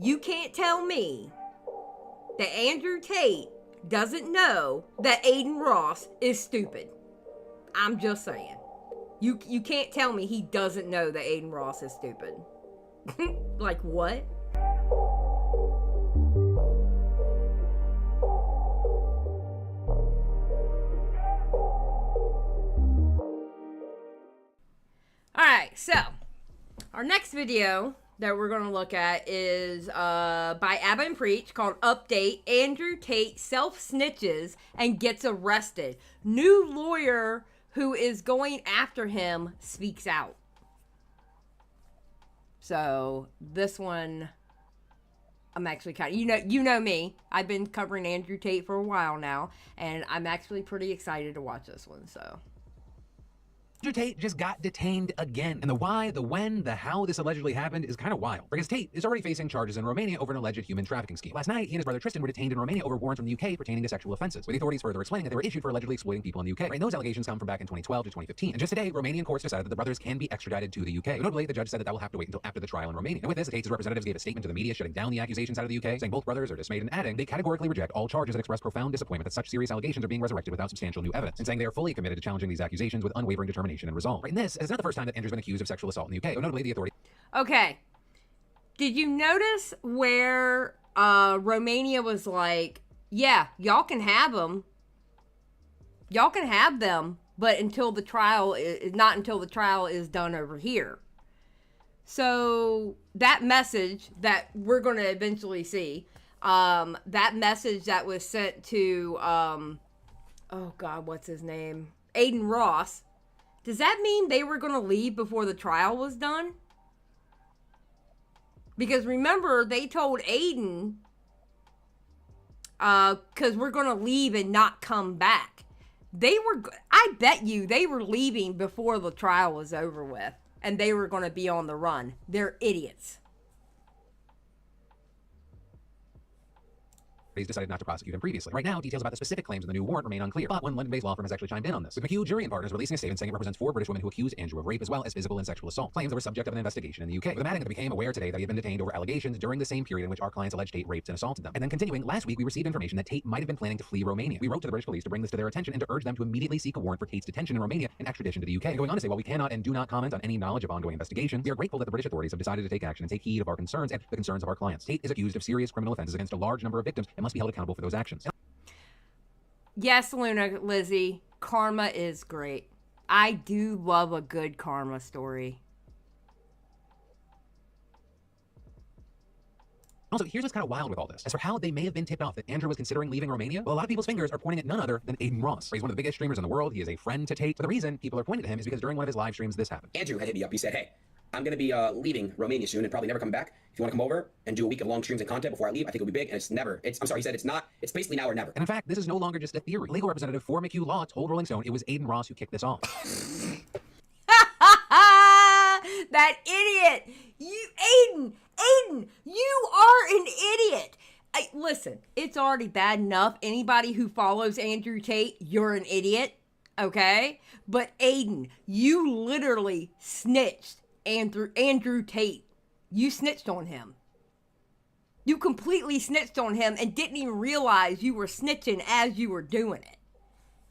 You can't tell me that Andrew Tate doesn't know that Aiden Ross is stupid. I'm just saying. You can't tell me he doesn't know that Aiden Ross is stupid. Like, what? Alright, so our next video that we're going to look at is by Abba Preach, called Update, Andrew Tate Self-Snitches and Gets Arrested. New lawyer who is going after him speaks out. So this one, I'm actually kind of, you know me. I've been covering Andrew Tate for a while now, and I'm actually pretty excited to watch this one, so... Andrew Tate just got detained again, and the why, the when, the how this allegedly happened is kind of wild, because Tate is already facing charges in Romania over an alleged human trafficking scheme. Last night, he and his brother Tristan were detained in Romania over warrants from the UK pertaining to sexual offenses, with the authorities further explaining that they were issued for allegedly exploiting people in the UK. Right, and those allegations come from back in 2012 to 2015, and just today, Romanian courts decided that the brothers can be extradited to the UK. But notably, the judge said that will have to wait until after the trial in Romania. And with this, Tate's representatives gave a statement to the media shutting down the accusations out of the UK, saying both brothers are dismayed and adding they categorically reject all charges and express profound disappointment that such serious allegations are being resurrected without substantial new evidence, and saying they are fully committed to challenging these accusations with unwavering determination and resolve. Right, and this is not the first time that Andrew's been accused of sexual assault in the UK, but notably the authority. Okay. Did you notice where Romania was like, yeah, y'all can have them. Y'all can have them, but until the trial is not until the trial is done over here. So that message that we're going to eventually see, that message that was sent to, oh God, what's his name? Aiden Ross. Does that mean they were going to leave before the trial was done? Because remember, they told Aiden, because we're going to leave and not come back. I bet you they were leaving before the trial was over with. And they were going to be on the run. They're idiots. Decided not to prosecute him previously. Right now, details about the specific claims in the new warrant remain unclear, but one London-based law firm has actually chimed in on this, with McHugh Jury and Partners releasing a statement saying it represents 4 British women who accused Andrew of rape as well as physical and sexual assault, claims that were subject of an investigation in the UK, with him adding that they became aware today that he had been detained over allegations during the same period in which our clients alleged Tate raped and assaulted them. And then continuing, last week we received information that Tate might have been planning to flee Romania. We wrote to the British police to bring this to their attention and to urge them to immediately seek a warrant for Tate's detention in Romania and extradition to the UK. And going on to say, while we cannot and do not comment on any knowledge of ongoing investigations, we are grateful that the British authorities have decided to take action and take heed of our concerns and the concerns of our clients. Tate is accused of serious criminal offenses against a large number of victims and must be held accountable for those actions. Yes, Luna, Lizzie, karma is great. I do love a good karma story. Also, here's what's kind of wild with all this. As for how they may have been tipped off that Andrew was considering leaving Romania, well, a lot of people's fingers are pointing at none other than Aiden Ross. He's one of the biggest streamers in the world. He is a friend to Tate. But the reason people are pointing to him is because during one of his live streams, this happened. Andrew had hit me up. He said, hey, I'm going to be leaving Romania soon and probably never come back. If you want to come over and do a week of long streams and content before I leave, I think it'll be big. And I'm sorry, he said it's basically now or never. And in fact, this is no longer just a theory. Legal representative for McHugh Law told Rolling Stone it was Aiden Ross who kicked this off. That idiot! Aiden, you are an idiot! Listen, it's already bad enough. Anybody who follows Andrew Tate, you're an idiot, okay? But Aiden, you literally snitched Andrew Tate. You snitched on him. You completely snitched on him and didn't even realize you were snitching as you were doing it.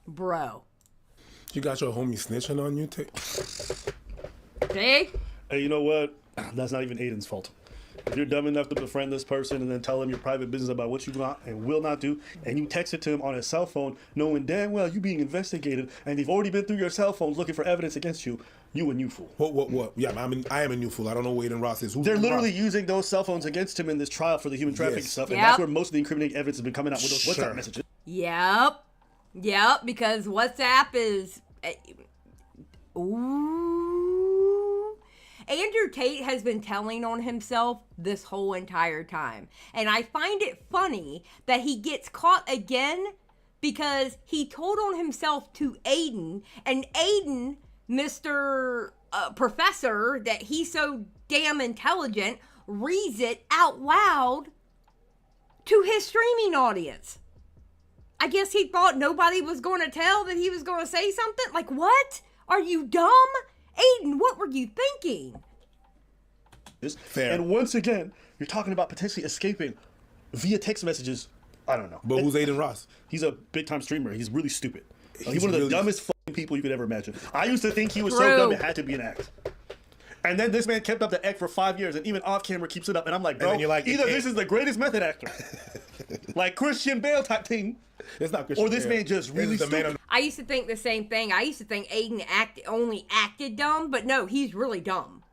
Bro. You got your homie snitching on you, Tate? See? Hey, you know what? That's not even Aiden's fault. If you're dumb enough to befriend this person and then tell him your private business about what you not and will not do, and you text it to him on his cell phone, knowing damn well you being investigated, and they've already been through your cell phones looking for evidence against you, you a new fool. What? Yeah, I am a new fool. I don't know who Aiden Ross is. They're literally using those cell phones against him in this trial for the human trafficking stuff, and that's where most of the incriminating evidence has been coming out with those WhatsApp messages. Yep, because WhatsApp is... Ooh. Andrew Tate has been telling on himself this whole entire time. And I find it funny that he gets caught again because he told on himself to Aiden, and Aiden, Mr. Professor, that he's so damn intelligent, reads it out loud to his streaming audience. I guess he thought nobody was going to tell that he was going to say something. Like, what? Are you dumb? Aiden, what were you thinking? is. Fair. And once again, you're talking about potentially escaping via text messages. I don't know. But who's Aiden Ross? He's a big-time streamer. He's really stupid. He's He's one of the really- dumbest fucking people you could ever imagine. I used to think he was so True. dumb it had to be an act. And then this man kept up the act for 5 years, and even off camera keeps it up. And I'm like, bro, then you're like, either it this is the greatest method actor, like Christian Bale type thing, It's not Christian or this Bale. man just This really is the man stupid. on- I used to think the same thing. I used to think Aiden only acted dumb, but no, he's really dumb.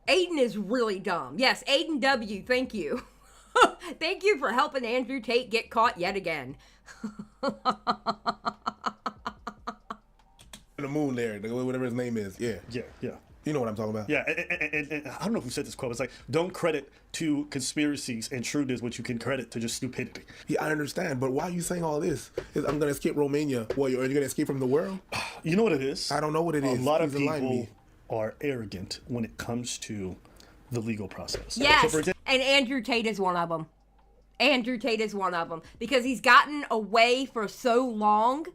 Aiden is really dumb. Yes, Aiden W, thank you. Thank you for helping Andrew Tate get caught yet again. the moon there, whatever his name is. Yeah. Yeah. You know what I'm talking about. Yeah, and I don't know who said this quote. It's like, don't credit to conspiracies and shrewdness what you can credit to just stupidity. Yeah, I understand, but why are you saying all this? I'm going to escape Romania. What, are you going to escape from the world? You know what it is? I don't know what it is. A lot of Please enlighten people me. are arrogant when it comes to the legal process. So Yes, for example, and Andrew Tate is one of them. Andrew Tate is one of them because he's gotten away for so long.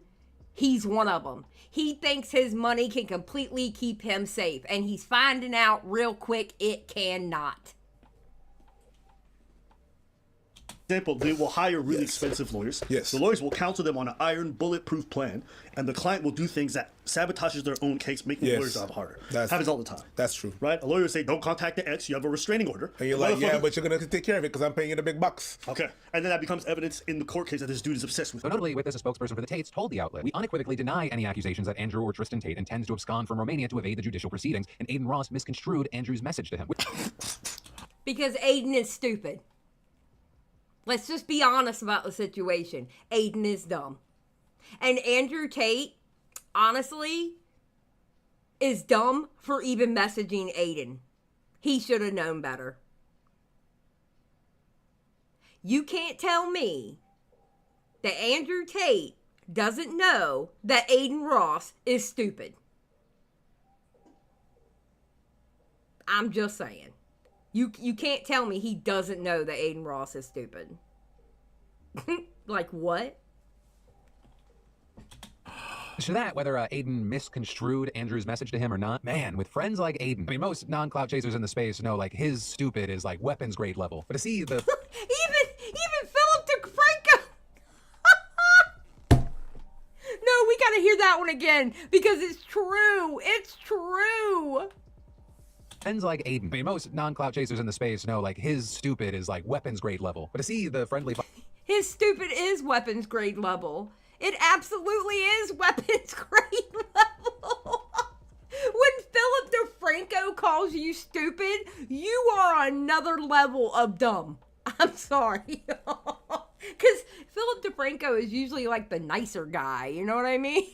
He's one of them. He thinks his money can completely keep him safe, and he's finding out real quick it cannot. example, they will hire really expensive lawyers. Yes. The lawyers will counsel them on an iron bulletproof plan, and the client will do things that sabotages their own case, making the Yes. lawyer's job harder. That's- Happens all the time. That's true. Right? A lawyer will say, don't contact the ex, you have a restraining order. And you're The like, yeah, motherfucker- but you're going to take care of it because I'm paying you the big bucks. Okay. And then that becomes evidence in the court case that this dude is obsessed with So notably, with this, a spokesperson for the Tates told the outlet, "We unequivocally deny any accusations that Andrew or Tristan Tate intends to abscond from Romania to evade the judicial proceedings, and Aiden Ross misconstrued Andrew's message to him." Because Aiden is stupid. Let's just be honest about the situation. Aiden is dumb. And Andrew Tate, honestly, is dumb for even messaging Aiden. He should have known better. You can't tell me that Andrew Tate doesn't know that Aiden Ross is stupid. I'm just saying. You can't tell me he doesn't know that Aiden Ross is stupid. Like what? To that, whether Aiden misconstrued Andrew's message to him or not, man, with friends like Aiden, I mean, most non-cloud chasers in the space know, like, his stupid is, like, weapons grade level. But to see the... even Philip DeFranco. No, we gotta hear that one again because it's true. It's true. friends like Aiden, I mean, most non-cloud chasers in the space know, like, his stupid is, like, weapons grade level. But to see the friendly... His stupid is weapons grade level. It absolutely is weapons grade level. When Philip DeFranco calls you stupid, you are another level of dumb. I'm sorry. Because Philip DeFranco is usually like the nicer guy. You know what I mean?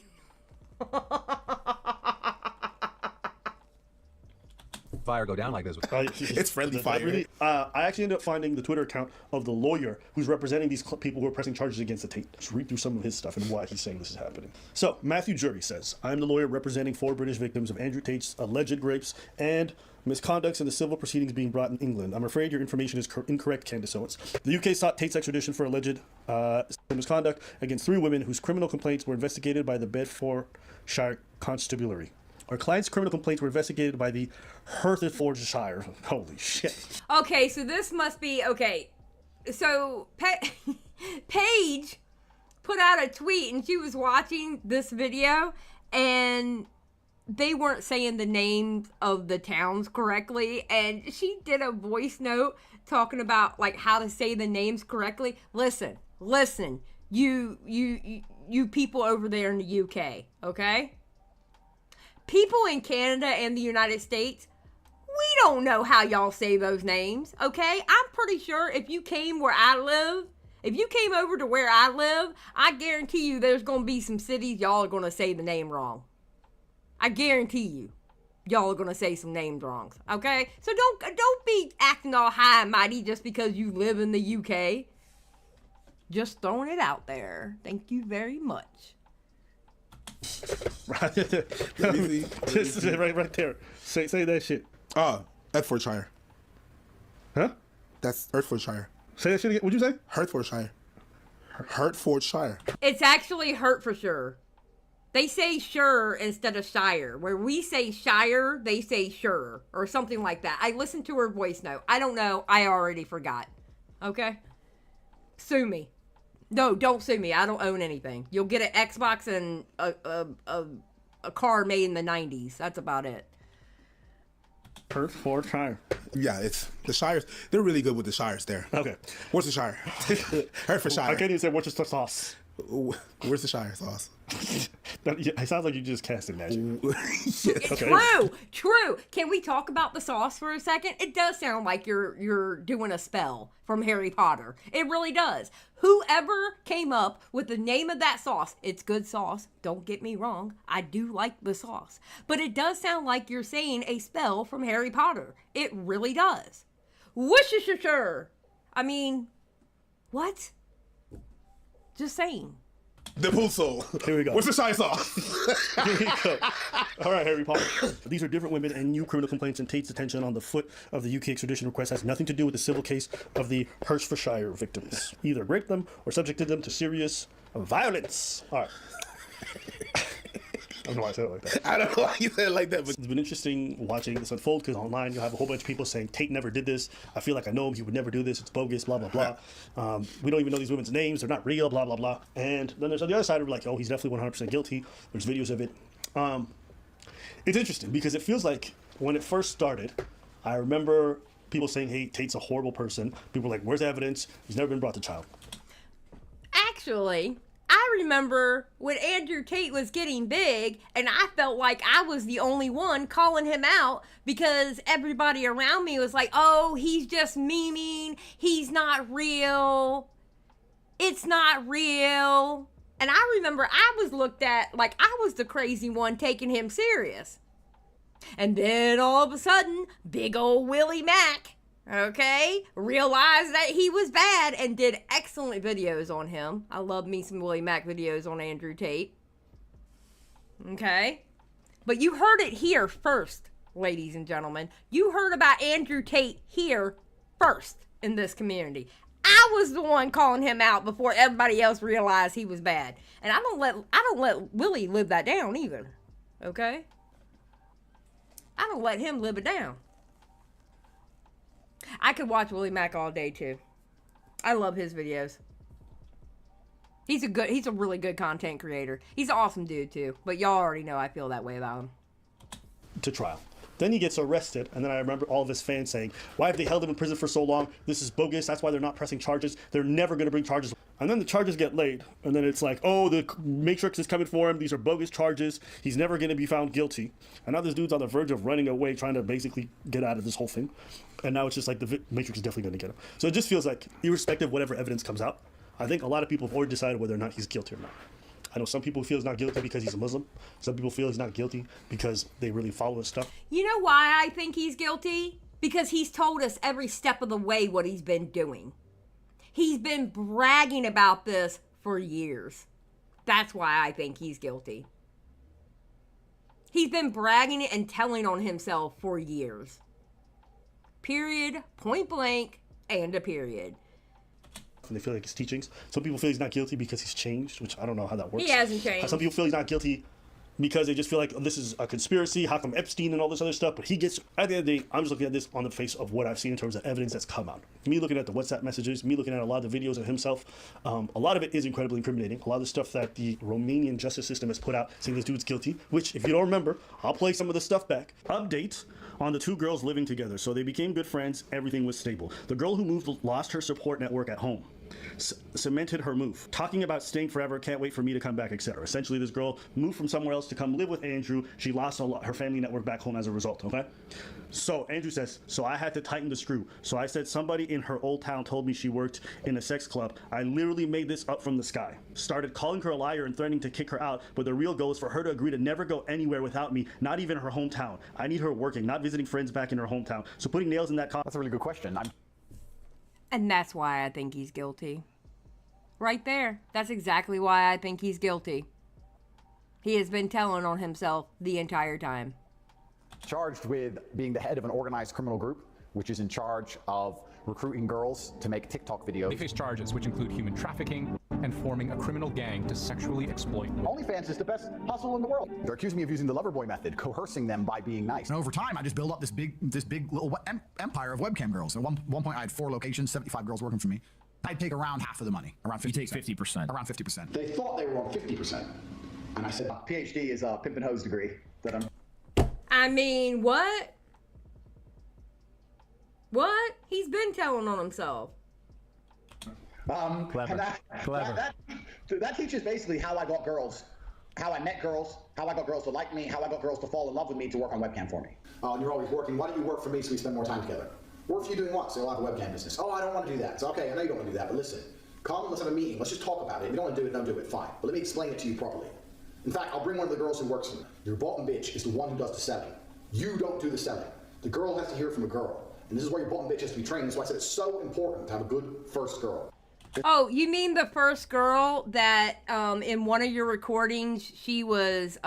fire go down like this. It's friendly fire. I actually ended up finding the Twitter account of the lawyer who's representing these people who are pressing charges against the Tate. Just read through some of his stuff and why he's saying this is happening. So, Matthew Jury says, I'm the lawyer representing 4 British victims of Andrew Tate's alleged rapes and misconducts in the civil proceedings being brought in England. I'm afraid your information is incorrect, Candace Owens. The UK sought Tate's extradition for alleged misconduct against 3 women whose criminal complaints were investigated by the Bedfordshire Constabulary. Our client's criminal complaints were investigated by the Hertfordshire. Holy shit. Okay, so this must be, okay. So, Paige put out a tweet and she was watching this video and they weren't saying the names of the towns correctly. And she did a voice note talking about, like, how to say the names correctly. Listen, you people over there in the UK, okay? People in Canada and the United States, we don't know how y'all say those names, okay? I'm pretty sure if you came where I live, if you came over to where I live, I guarantee you there's going to be some cities y'all are going to say the name wrong. I guarantee you. Y'all are going to say some names wrong, okay? So don't be acting all high and mighty just because you live in the UK. Just throwing it out there. Thank you very much. Right Let me see. Just right there. Say that shit. Hertfordshire. Huh? That's Hertfordshire. Say that shit again. What'd you say? Hertfordshire. Hertfordshire. It's actually Hertfordshire. They say sure instead of shire. Where we say shire, they say sure. Or something like that. I listened to her voice note. I don't know. I already forgot. Okay? Sue me. No, don't sue me. I don't own anything. You'll get an Xbox and a car made in the 90s. That's about it. Hertfordshire. Yeah, it's the Shires. They're really good with the Shires there. Okay. Where's the Shire? Hertfordshire. I can't even say Worcester sauce. Where's the Shire sauce? It sounds like you just cast imagine. Yes. Okay. True. Can we talk about the sauce for a second? It does sound like you're doing a spell from Harry Potter. It really does. Whoever came up with the name of that sauce, it's good sauce. Don't get me wrong. I do like the sauce. But it does sound like you're saying a spell from Harry Potter. It really does. Worcestershire. I mean, what? Just saying. The Puso. Here we go. Where's the Shire sauce? Here we go. All right, Harry Potter. These are different women, and new criminal complaints and Tate's detention on the foot of the UK extradition request has nothing to do with the civil case of the Hertfordshire victims. Either raped them or subjected them to serious violence. All right. I don't know why I said it like that. I don't know why you said it like that, but It's been interesting watching this unfold because online you'll have a whole bunch of people saying Tate never did this. I feel like I know him. He would never do this. It's bogus, blah, blah, blah. We don't even know these women's names. They're not real, blah, blah, blah. And then there's on the other side, we're like, oh, he's definitely 100% guilty. There's videos of it. It's interesting because it feels like when it first started, I remember people saying, hey, Tate's a horrible person. People were like, where's the evidence? He's never been brought to trial. Actually, I remember when Andrew Tate was getting big, and I felt like I was the only one calling him out because everybody around me was like, oh, he's just memeing. He's not real. It's not real. And I remember I was looked at like I was the crazy one taking him serious. And then all of a sudden, big old Willie Mack, okay, realized that he was bad and did excellent videos on him. I love me some Willie Mack videos on Andrew Tate. Okay? But you heard it here first, ladies and gentlemen. You heard about Andrew Tate here first in this community. I was the one calling him out before everybody else realized he was bad. And I don't let Willie live that down either. Okay? I don't let him live it down. I could watch Willie Mack all day too. I love his videos. He's a really good content creator. He's an awesome dude too. But y'all already know I feel that way about him. To trial. Then he gets arrested, and then I remember all of his fans saying, why have they held him in prison for so long? This is bogus. That's why they're not pressing charges. They're never going to bring charges. And then the charges get laid, and then it's like, oh, the Matrix is coming for him. These are bogus charges. He's never going to be found guilty. And now this dude's on the verge of running away, trying to basically get out of this whole thing. And now it's just like the Matrix is definitely going to get him. So it just feels like, irrespective of whatever evidence comes out, I think a lot of people have already decided whether or not he's guilty or not. I know some people feel he's not guilty because he's a Muslim. Some people feel he's not guilty because they really follow his stuff. You know why I think he's guilty? Because he's told us every step of the way what he's been doing. He's been bragging about this for years. That's why I think he's guilty. He's been bragging and telling on himself for years. Period, point blank, and a period. And they feel like his teachings. Some people feel he's not guilty because he's changed, which I don't know how that works. He hasn't changed. Some people feel he's not guilty because they just feel like, oh, this is a conspiracy. How come Epstein and all this other stuff? But he gets, at the end of the day, I'm just looking at this on the face of what I've seen in terms of evidence that's come out. Me looking at the WhatsApp messages, me looking at a lot of the videos of himself. A lot of it is incredibly incriminating. A lot of the stuff that the Romanian justice system has put out saying this dude's guilty, which, if you don't remember, I'll play some of the stuff back. Update on the two girls living together. So they became good friends. Everything was stable. The girl who moved lost her support network at home. Cemented her move, talking about staying forever, can't wait for me to come back, etc. Essentially, this girl moved from somewhere else to come live with Andrew. She lost her family network back home as a result, okay? So Andrew says, so I had to tighten the screw. So I said somebody in her old town told me she worked in a sex club. I literally made this up from the sky. Started calling her a liar and threatening to kick her out, but the real goal is for her to agree to never go anywhere without me, not even her hometown. I need her working, not visiting friends back in her hometown. So putting nails in that That's a really good question. And that's why I think he's guilty. Right there. That's exactly why I think he's guilty. He has been telling on himself the entire time. Charged with being the head of an organized criminal group, which is in charge of recruiting girls to make TikTok videos. They face charges which include human trafficking, and forming a criminal gang to sexually exploit. OnlyFans is the best hustle in the world. They're accusing me of using the lover boy method, coercing them by being nice. And over time, I just built up this big little empire of webcam girls. At one point, I had 4 locations, 75 girls working for me. I'd take around half of the money, around 50%. You take 50%. Around 50%. They thought they were on 50%. And I said, PhD is a pimp and hose degree that I'm... I mean, what? What? He's been telling on himself. Clever. That teaches basically how I got girls, how I met girls, how I got girls to like me, how I got girls to fall in love with me to work on webcam for me. You're always working. Why don't you work for me so we spend more time together? Work for you doing what? So you'll have a webcam business. Oh, I don't want to do that. So okay, I know you don't want to do that, but listen, come, let's have a meeting. Let's just talk about it. If you don't want to do it, don't do it. Fine. But let me explain it to you properly. In fact, I'll bring one of the girls who works for me. Your bottom bitch is the one who does the selling. You don't do the selling. The girl has to hear it from a girl. And this is where your bottom bitch has to be trained. That's why I said it's so important to have a good first girl. Oh, you mean the first girl that in one of your recordings, she was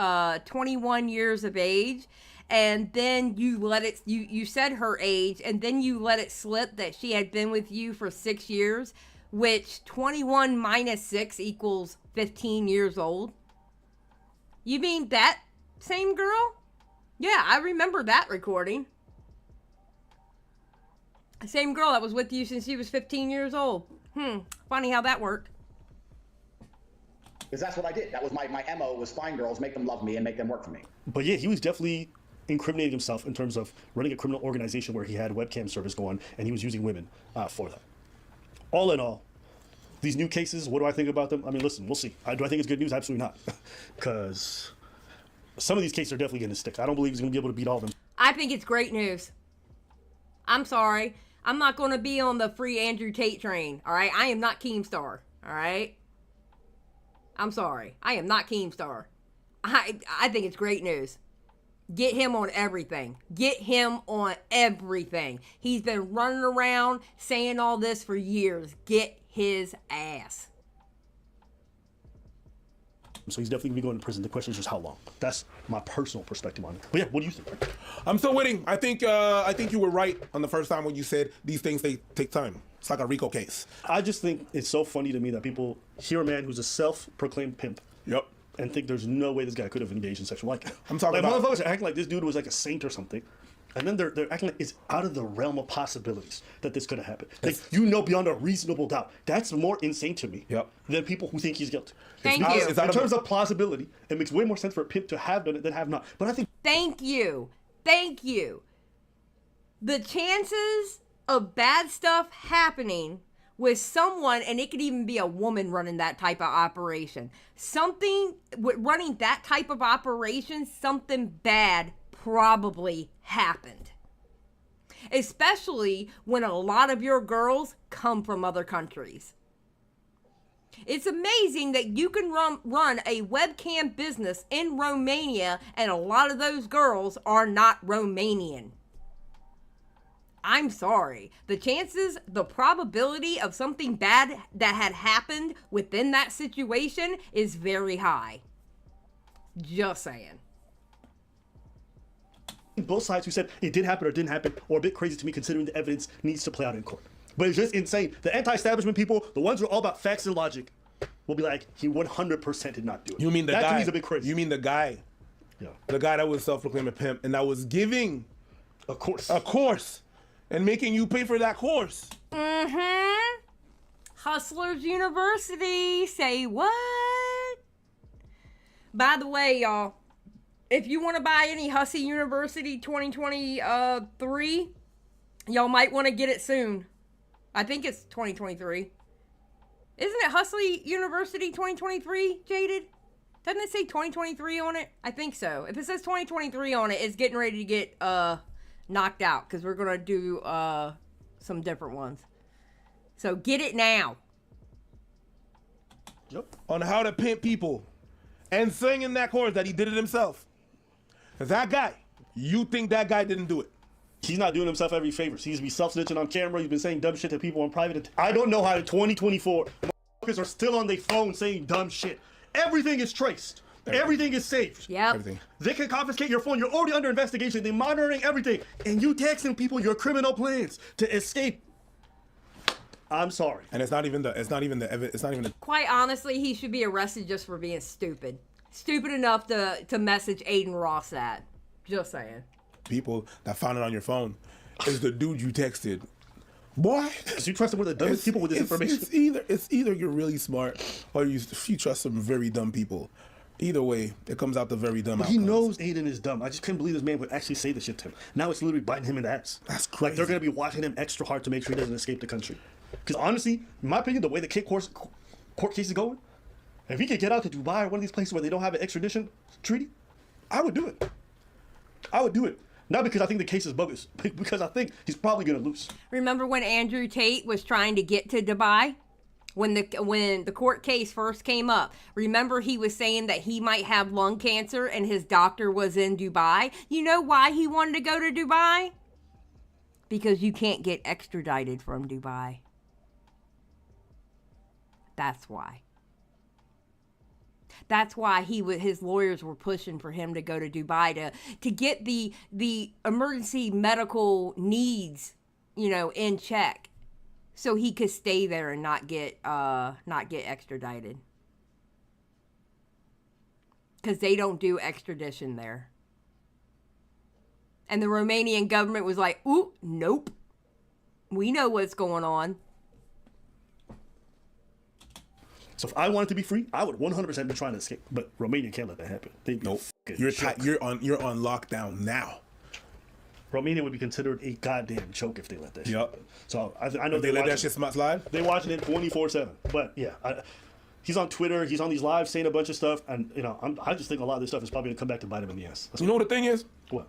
21 years of age, and then you let it, you said her age, and then you let it slip that she had been with you for 6 years, which 21 minus 6 equals 15 years old? You mean that same girl? Yeah, I remember that recording. The same girl that was with you since she was 15 years old. Funny how that worked. Because that's what I did. That was my MO, was find girls, make them love me, and make them work for me. But yeah, he was definitely incriminating himself in terms of running a criminal organization where he had webcam service going, and he was using women for that. All in all, these new cases, what do I think about them? I mean, listen, we'll see. Do I think it's good news? Absolutely not. Because some of these cases are definitely going to stick. I don't believe he's going to be able to beat all of them. I think it's great news. I'm sorry. I'm not going to be on the free Andrew Tate train, all right? I am not Keemstar, all right? I'm sorry. I am not Keemstar. I think it's great news. Get him on everything. Get him on everything. He's been running around saying all this for years. Get his ass. So he's definitely going to be going to prison. The question is just how long. That's my personal perspective on it. But yeah, what do you think? I'm still waiting. I think you were right on the first time when you said these things, they take time. It's like a RICO case. I just think it's so funny to me that people hear a man who's a self-proclaimed pimp. Yep. And think there's no way this guy could have engaged in sexual like. I'm talking like, about motherfuckers are acting like this dude was like a saint or something. And then they're acting like it's out of the realm of possibilities that this could have happened. Like, you know beyond a reasonable doubt. That's more insane to me than people who think he's guilty. Thank you. In terms of plausibility, it makes way more sense for a pimp to have done it than have not. But I think... Thank you. Thank you. The chances of bad stuff happening with someone, and it could even be a woman running that type of operation. Running that type of operation, something bad probably happened. Especially when a lot of your girls come from other countries. It's amazing that you can run a webcam business in Romania and a lot of those girls are not Romanian. I'm sorry. The probability of something bad that had happened within that situation is very high. Just saying. Both sides who said it did happen or didn't happen, or a bit crazy to me considering the evidence needs to play out in court. But it's just insane. The anti-establishment people, the ones who are all about facts and logic, will be like, he 100% did not do it. You mean the that guy? To me is a bit crazy. You mean the guy? Yeah. The guy that was self-proclaimed a pimp and that was giving a course and making you pay for that course. Mm-hmm. Hustlers University. Say what? By the way, y'all, if you want to buy any Hussey University 2023, y'all might want to get it soon. I think it's 2023. Isn't it Hussey University 2023, Jaded? Doesn't it say 2023 on it? I think so. If it says 2023 on it, it's getting ready to get knocked out because we're going to do some different ones. So get it now. Yep. On how to pimp people and saying in that course that he did it himself. That guy, you think that guy didn't do it? He's not doing himself every favor. He's been self-snitching on camera. He's been saying dumb shit to people in private. I don't know how in 2024, motherfuckers are still on their phone saying dumb shit. Everything is traced. Everything is saved. Yep. Everything. They can confiscate your phone. You're already under investigation. They're monitoring everything. And you texting people your criminal plans to escape. I'm sorry. And it's not even the. Quite honestly, he should be arrested just for being stupid. Stupid enough to message Aiden Ross that. Just saying. People that found it on your phone is the dude you texted. Boy, you trust some of the dumbest people with this information. It's either you're really smart or you trust some very dumb people. Either way, it comes out the very dumb. But he knows Aiden is dumb. I just couldn't believe this man would actually say this shit to him. Now it's literally biting him in the ass. That's crazy. Like they're gonna be watching him extra hard to make sure he doesn't escape the country. Because honestly, in my opinion, the way the court case is going, if he could get out to Dubai or one of these places where they don't have an extradition treaty, I would do it. I would do it. Not because I think the case is bogus, but because I think he's probably going to lose. Remember when Andrew Tate was trying to get to Dubai? When the court case first came up, remember he was saying that he might have lung cancer and his doctor was in Dubai? You know why he wanted to go to Dubai? Because you can't get extradited from Dubai. That's why. That's why his lawyers were pushing for him to go to Dubai to get the emergency medical needs, in check, so he could stay there and not get extradited. Because they don't do extradition there. And the Romanian government was like, "Ooh, nope. We know what's going on." So if I wanted to be free, I would 100% be trying to escape. But Romania can't let that happen. Nope. You're on lockdown now. Romania would be considered a goddamn joke if they let that shit. Yep. So I know they let that shit slide. They watching it 24/7. But yeah, he's on Twitter. He's on these lives saying a bunch of stuff, and I just think a lot of this stuff is probably gonna come back to bite him in the ass. You know what the thing is? What?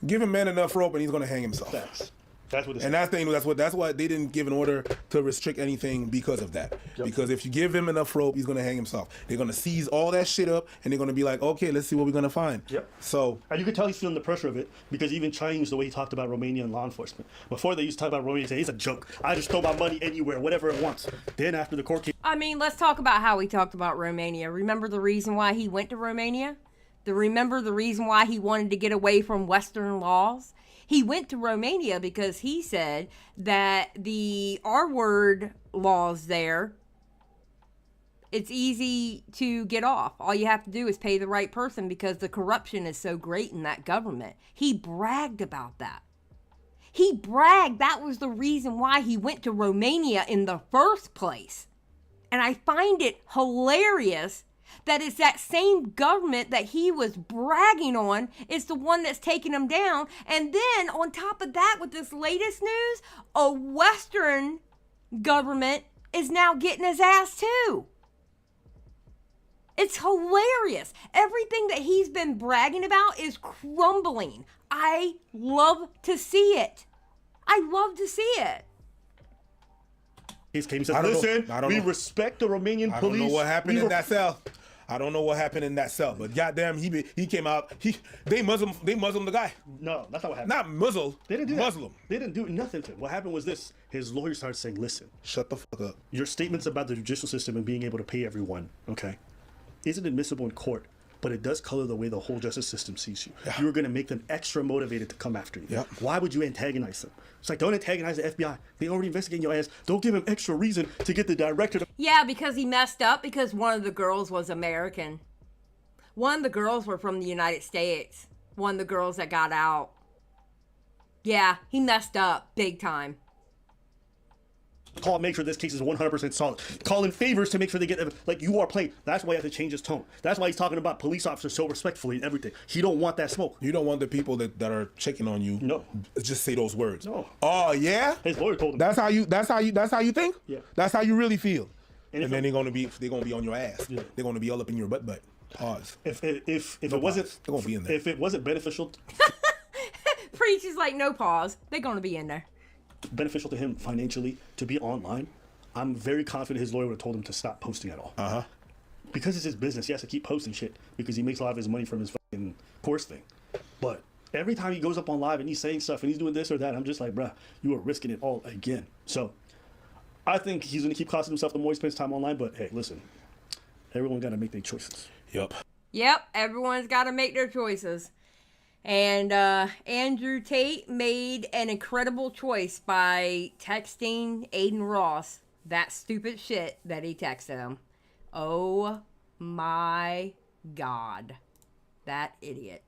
Give a man enough rope, and he's gonna hang himself. Facts. That's what. And that's why they didn't give an order to restrict anything because of that. Yep. Because if you give him enough rope, he's gonna hang himself. They're gonna seize all that shit up, and they're gonna be like, okay, let's see what we're gonna find. Yep. So. And you could tell he's feeling the pressure of it because he even changed the way he talked about Romanian law enforcement. Before they used to talk about Romania, say it's a joke. I just throw my money anywhere, whatever it wants. Then after the court case. I mean, let's talk about how he talked about Romania. Remember the reason why he went to Romania? Remember the reason why he wanted to get away from Western laws? He went to Romania because he said that the R-word laws there, it's easy to get off. All you have to do is pay the right person because the corruption is so great in that government. He bragged about that. He bragged that was the reason why he went to Romania in the first place. And I find it hilarious that it's that same government that he was bragging on is the one that's taking him down. And then on top of that, with this latest news, a Western government is now getting his ass too. It's hilarious. Everything that he's been bragging about is crumbling. I love to see it. I love to see it. He said, listen, we respect the Romanian police. I don't know what happened in that cell. I don't know what happened in that cell, but goddamn, he came out. They Muslim the guy. No, that's not what happened. Not Muslim. They didn't do Muslim. That. They didn't do nothing to him. What happened was this: his lawyer started saying, "Listen, shut the fuck up. Your statements about the judicial system and being able to pay everyone, okay, isn't admissible in court, but it does color the way the whole justice system sees you. Yeah. You're going to make them extra motivated to come after you. Yeah. Why would you antagonize them? It's like, don't antagonize the FBI. They already investigating your ass. Don't give him extra reason to get the director to... Yeah, because he messed up because one of the girls was American. One of the girls were from the United States. One of the girls that got out. Yeah, he messed up big time. Make sure this case is 100% solid. Call in favors to make sure they get, like, you are playing. That's why you have to change his tone. That's why he's talking about police officers so respectfully and everything. He don't want that smoke. You don't want the people that are checking on you. No. Just say those words. No. Oh yeah. His lawyer told him. That's how you think. Yeah. That's how you really feel. And then they're gonna be on your ass. Yeah. They're gonna be all up in your butt. Pause. If it wasn't, they're gonna be in there. If it wasn't beneficial. Preach is like, no pause. They're gonna be in there. Beneficial to him financially to be online. I'm very confident his lawyer would have told him to stop posting at all. Uh-huh. Because it's his business, he has to keep posting shit because he makes a lot of his money from his fucking course thing. But every time he goes up on live and he's saying stuff and he's doing this or that, I'm just like, bruh, you are risking it all again. So I think he's going to keep costing himself the more he spends time online. But hey, listen, everyone got to make their choices. Yep. Everyone's got to make their choices. And Andrew Tate made an incredible choice by texting Aiden Ross that stupid shit that he texted him. Oh my God. That idiot.